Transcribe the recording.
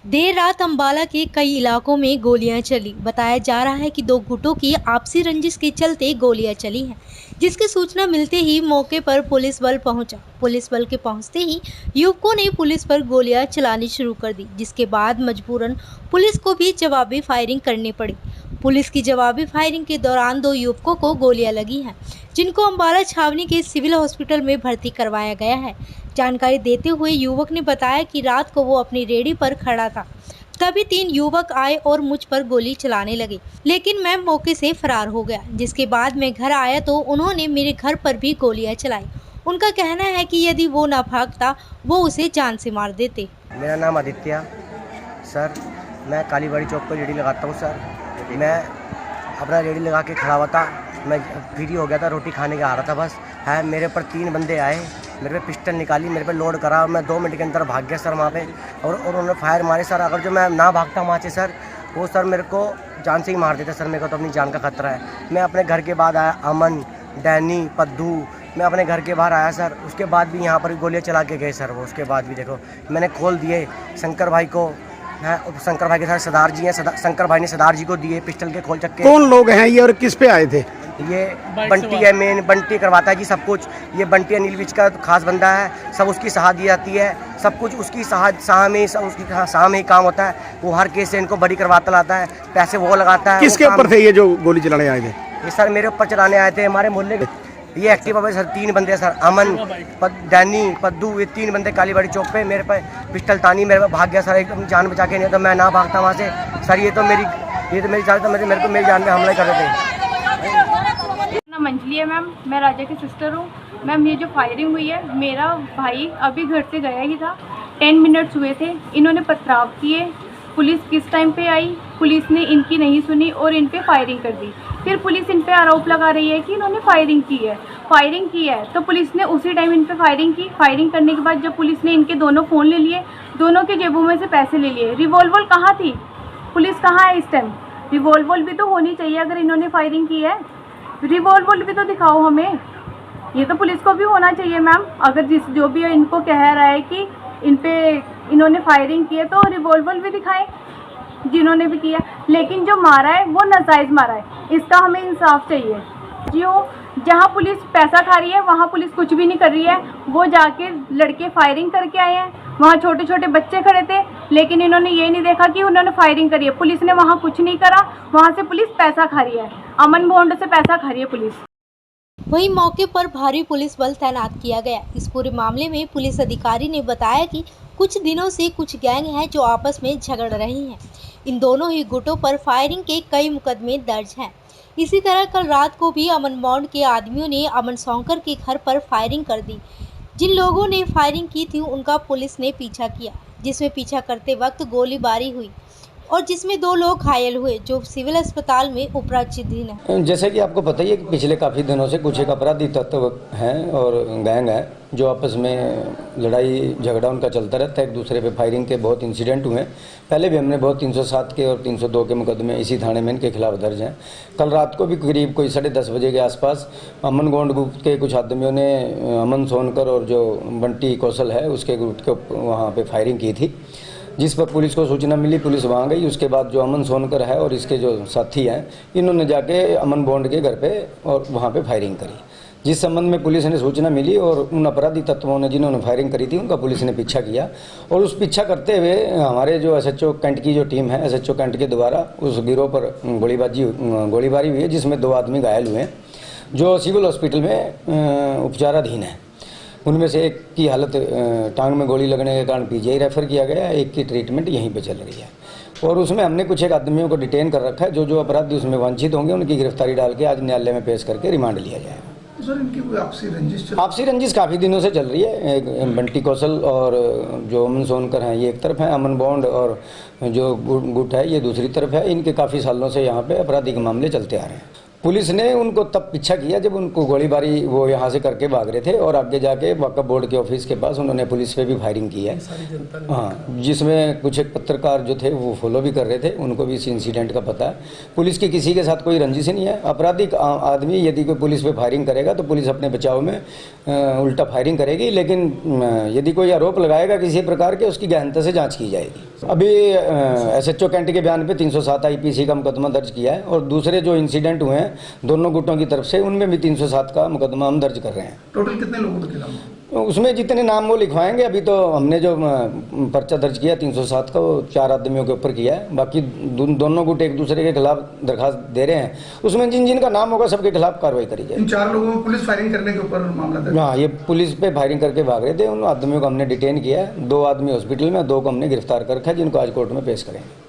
देर रात अंबाला के कई इलाकों में गोलियां चली। बताया जा रहा है कि दो गुटों की आपसी रंजिश के चलते गोलियां चली हैं, जिसकी सूचना मिलते ही मौके पर पुलिस बल पहुंचा। पुलिस बल के पहुंचते ही युवकों ने पुलिस पर गोलियां चलानी शुरू कर दी, जिसके बाद मजबूरन पुलिस को भी जवाबी फायरिंग करनी पड़ी। पुलिस की जवाबी फायरिंग के दौरान दो युवकों को गोलियां लगी हैं, जिनको अंबाला छावनी के सिविल हॉस्पिटल में भर्ती करवाया गया है। जानकारी देते हुए युवक ने बताया कि रात को वो अपनी रेहड़ी पर खड़ा था, तभी तीन युवक आए और मुझ पर गोली चलाने लगे, लेकिन मैं मौके से फरार हो गया। जिसके बाद मैं घर आया तो उन्होंने मेरे घर पर भी गोलियां चलाई। उनका कहना है कि यदि वो ना भागता वो उसे जान से मार देते। मेरा नाम आदित्य सर, मैं कालीबाड़ी चौक पर रेडी लगाता हूँ सर। मैं अपना रेडी लगा के खड़ा हुआ था, मैं फ्री हो गया था, रोटी खाने का आ रहा था बस है। मेरे पर तीन बंदे आए, मेरे पे पिस्टल निकाली, मेरे पे लोड करा। मैं 2 मिनट के अंदर भाग गया सर वहाँ पे, और उन्होंने फायर मारे सर। अगर जो मैं ना भागता वहाँ से सर, वो सर मेरे को जान से ही मार देता सर। मेरे को तो अपनी जान का खतरा है। मैं अपने घर के बाद आया, अमन, डैनी, पद्दू, मैं अपने घर के बाहर आया सर। उसके बाद भी यहाँ पर गोलियाँ चला के गए सर वो। उसके बाद भी देखो मैंने खोल दिए शंकर भाई को, है शंकर भाई के साथ सरदार जी हैं, शंकर भाई ने सरदार जी को दिए पिस्टल के खोल चक्के। कौन लोग हैं ये और किस पे आए थे? ये बंटी है, मेन बंटी करवाता है जी सब कुछ। ये बंटी अनिल विज का खास बंदा है, सब उसकी सलाह दी जाती है, सब कुछ उसकी सलाह में ही काम होता है। वो हर केस से इनको बड़ी करवाता लाता है, पैसे वो लगाता है। किसके ऊपर थे ये जो गोली चलाने आए थे? ये सर मेरे ऊपर चलाने आए थे, हमारे मोहल्ले के। ये एक्टिवा पे सर 3 बंदे सर, अमन, डैनी, पद्दू, ये 3 बंदे कालीबाड़ी चौक पे मेरे पे पिस्टल तानी, मेरे पे भाग गया सर एकदम जान बचा के। नहीं तो मैं ना भागता वहाँ से सर। ये तो मेरी जान, तो मेरे को मेरी जान पे हमला कर रहे थे। मंजली है मैम, मैं राजा की सिस्टर हूँ मैम। ये जो फायरिंग हुई है, मेरा भाई अभी घर से गया ही था, 10 मिनट्स हुए थे, इन्होंने पथराव किए। पुलिस किस टाइम पे आई, पुलिस ने इनकी नहीं सुनी और इन पे फायरिंग कर दी। फिर पुलिस इन पे आरोप लगा रही है कि इन्होंने फायरिंग की है, तो पुलिस ने उसी टाइम इन पे फायरिंग की। फायरिंग करने के बाद जब पुलिस ने इनके दोनों फ़ोन ले लिए, दोनों के जेबों में से पैसे ले लिए। रिवॉल्वर कहाँ थी, पुलिस कहाँ है इस टाइम? रिवॉल्वर भी तो होनी चाहिए अगर इन्होंने फायरिंग की है, रिवॉल्वर भी तो दिखाओ हमें। ये तो पुलिस को भी होना चाहिए मैम। अगर जो भी इनको कह रहा है कि इन्होंने फायरिंग की है, तो रिवॉल्वर भी दिखाएं जिन्होंने भी किया। लेकिन जो मारा है वो नाजायज़ मारा है, इसका हमें इंसाफ चाहिए। जो जहाँ पुलिस पैसा खा रही है वहाँ पुलिस कुछ भी नहीं कर रही है। वो जाके लड़के फायरिंग करके आए हैं, वहाँ छोटे छोटे बच्चे खड़े थे, लेकिन इन्होंने ये नहीं देखा कि उन्होंने फायरिंग करी है। पुलिस ने वहाँ कुछ नहीं करा, वहाँ से पुलिस पैसा खा रही है, अमन बोंड से पैसा खा रही है पुलिस। वहीं मौके पर भारी पुलिस बल तैनात किया गया। इस पूरे मामले में पुलिस अधिकारी ने बताया कि कुछ दिनों से कुछ गैंग हैं जो आपस में झगड़ रही हैं। इन दोनों ही गुटों पर फायरिंग के कई मुकदमे दर्ज हैं। इसी तरह कल रात को भी अमन बॉन्ड के आदमियों ने अमन सौंकर के घर पर फायरिंग कर दी। जिन लोगों ने फायरिंग की थी उनका पुलिस ने पीछा किया, जिसमें पीछा करते वक्त गोलीबारी हुई और जिसमें 2 लोग घायल हुए, जो सिविल अस्पताल में उपचाराधीन है। जैसे कि आपको पता ही है कि पिछले काफ़ी दिनों से कुछ एक अपराधी तत्व हैं और गैंग है जो आपस में लड़ाई झगड़ा उनका चलता रहता है। एक दूसरे पे फायरिंग के बहुत इंसिडेंट हुए हैं। पहले भी हमने बहुत 307 के और 302 के मुकदमे इसी थाने में इनके खिलाफ दर्ज हैं। कल रात को भी करीब कोई 10:30 बजे के आसपास अमन गोंड ग्रुप के कुछ आदमियों ने अमन सोनकर और जो बंटी कौशल है उसके ग्रुप के वहाँ पर फायरिंग की थी, जिस पर पुलिस को सूचना मिली। पुलिस वहाँ गई। उसके बाद जो अमन सोनकर है और इसके जो साथी हैं, इन्होंने जाके अमन बॉन्ड के घर पे और वहाँ पे फायरिंग करी। जिस संबंध में पुलिस ने सूचना मिली और उन अपराधी तत्वों ने जिन्होंने फायरिंग करी थी उनका पुलिस ने पीछा किया, और उस पीछा करते हुए हमारे जो SHO कैंट की जो टीम है, SHO कैंट के द्वारा उस गिरोह पर गोलीबारी हुई है, जिसमें 2 आदमी घायल हुए हैं जो सिविल हॉस्पिटल में उपचाराधीन है। उनमें से एक की हालत टांग में गोली लगने के कारण PGI रेफर किया गया है, एक की ट्रीटमेंट यहीं पे चल रही है। और उसमें हमने कुछ एक आदमियों को डिटेन कर रखा है। जो अपराधी उसमें वांछित होंगे उनकी गिरफ्तारी डाल के आज न्यायालय में पेश करके रिमांड लिया जाएगा। सर, इनकी कोई आपसी रंजिश काफ़ी दिनों से चल रही है। एक बंटी कौशल और जो अमन सोनकर हैं ये एक तरफ है, अमन बॉन्ड और जो गुट है ये दूसरी तरफ है। इनके काफ़ी सालों से यहाँ पे आपराधिक मामले चलते आ रहे हैं। पुलिस ने उनको तब पीछा किया जब उनको गोलीबारी वो यहाँ से करके भाग रहे थे, और आगे जाके वक्फ बोर्ड के ऑफिस के पास उन्होंने पुलिस पे भी फायरिंग की है। हाँ, जिसमें कुछ एक पत्रकार जो थे वो फॉलो भी कर रहे थे, उनको भी इस इंसिडेंट का पता है। पुलिस की किसी के साथ कोई रंजिश नहीं है। आपराधिक आदमी यदि कोई पुलिस पे फायरिंग करेगा तो पुलिस अपने बचाव में उल्टा फायरिंग करेगी, लेकिन यदि कोई आरोप लगाएगा किसी प्रकार के, उसकी गहनता से जाँच की जाएगी। अभी SHO कैंटी के बयान पे 307 IPC का मुकदमा दर्ज किया है और दूसरे जो इंसिडेंट हुए हैं दोनों गुटों की तरफ से उनमें भी 307 का मुकदमा हम दर्ज कर रहे हैं। टोटल कितने लोगों के खिलाफ? उसमें जितने नाम वो लिखवाएंगे, अभी तो हमने जो पर्चा दर्ज किया 307 का वो 4 आदमियों के ऊपर किया है। बाकी दोनों गुट एक दूसरे के खिलाफ दरखास्त दे रहे हैं, उसमें जिन जिन का नाम होगा सबके खिलाफ कार्रवाई करी जाएगी। इन 4 लोगों को पुलिस फायरिंग करने के ऊपर मामला दर्ज? हाँ, ये पुलिस पे फायरिंग करके भाग रहे थे, उन आदमियों को हमने डिटेन किया है। 2 आदमी हॉस्पिटल में, 2 को हमने गिरफ्तार कर रखा है जिनको आज कोर्ट में पेश करेंगे।